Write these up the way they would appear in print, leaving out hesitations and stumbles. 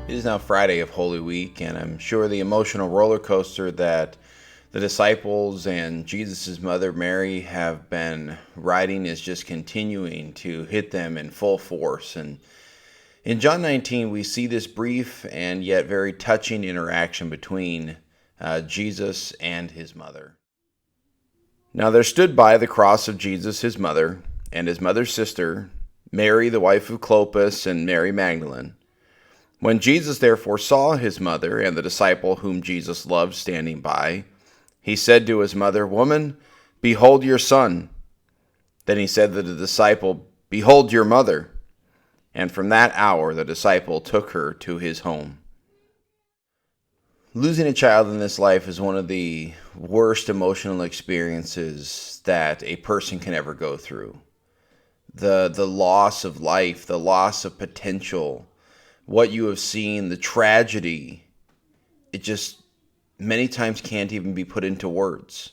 It is now Friday of Holy Week, and I'm sure the emotional roller coaster that the disciples and Jesus' mother Mary have been riding is just continuing to hit them in full force. And in John 19, we see this brief and yet very touching interaction between Jesus and his mother. Now there stood by the cross of Jesus his mother, and his mother's sister, Mary the wife of Clopas, and Mary Magdalene. When Jesus therefore saw his mother and the disciple whom Jesus loved standing by, he said to his mother, "Woman, behold your son." Then he said to the disciple, "Behold your mother." And from that hour the disciple took her to his home. Losing a child in this life is one of the worst emotional experiences that a person can ever go through. The loss of life, the loss of potential, what you have seen, the tragedy, it just many times can't even be put into words.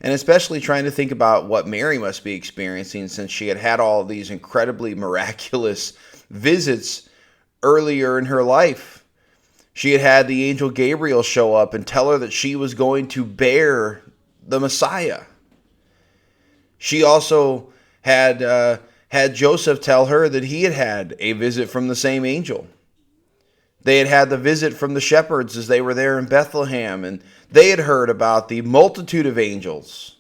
And especially trying to think about what Mary must be experiencing, since she had had all these incredibly miraculous visits earlier in her life. She had had the angel Gabriel show up and tell her that she was going to bear the Messiah. She also had Joseph tell her that he had had a visit from the same angel. They had had the visit from the shepherds as they were there in Bethlehem, and they had heard about the multitude of angels.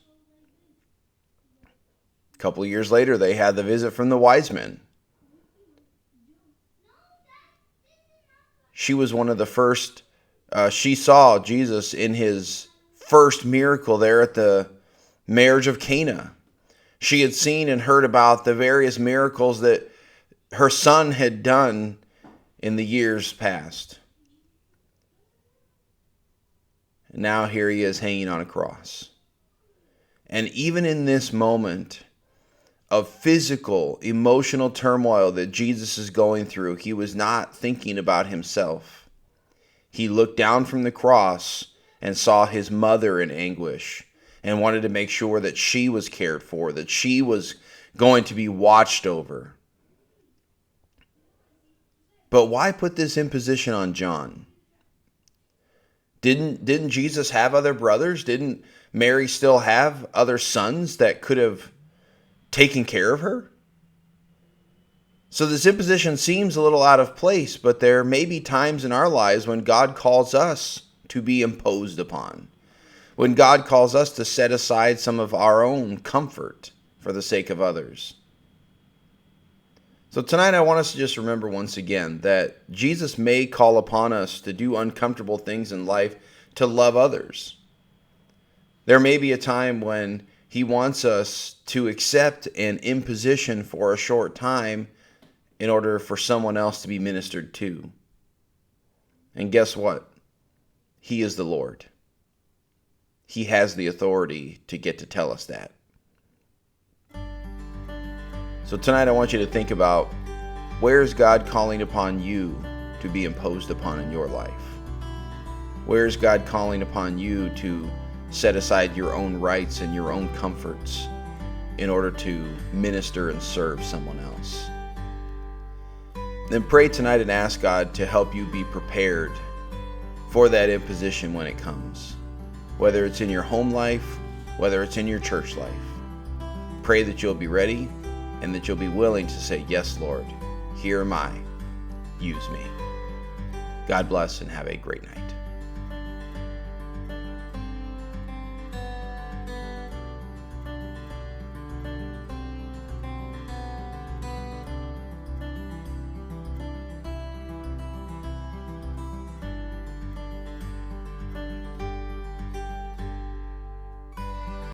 A couple of years later, they had the visit from the wise men. She was one of the first, she saw Jesus in his first miracle there at the marriage of Cana. She had seen and heard about the various miracles that her son had done in the years past. And now here he is hanging on a cross. And even in this moment of physical, emotional turmoil that Jesus is going through, he was not thinking about himself. He looked down from the cross and saw his mother in anguish, and wanted to make sure that she was cared for, that she was going to be watched over. But why put this imposition on John? Didn't Jesus have other brothers? Didn't Mary still have other sons that could have taken care of her? So this imposition seems a little out of place, but there may be times in our lives when God calls us to be imposed upon. When God calls us to set aside some of our own comfort for the sake of others. So tonight I want us to just remember once again that Jesus may call upon us to do uncomfortable things in life to love others. There may be a time when he wants us to accept an imposition for a short time in order for someone else to be ministered to. And guess what? He is the Lord. He has the authority to get to tell us that. So tonight I want you to think about, where is God calling upon you to be imposed upon in your life? Where is God calling upon you to set aside your own rights and your own comforts in order to minister and serve someone else? Then pray tonight and ask God to help you be prepared for that imposition when it comes. Whether it's in your home life, whether it's in your church life. Pray that you'll be ready and that you'll be willing to say, "Yes, Lord, here am I. Use me." God bless and have a great night.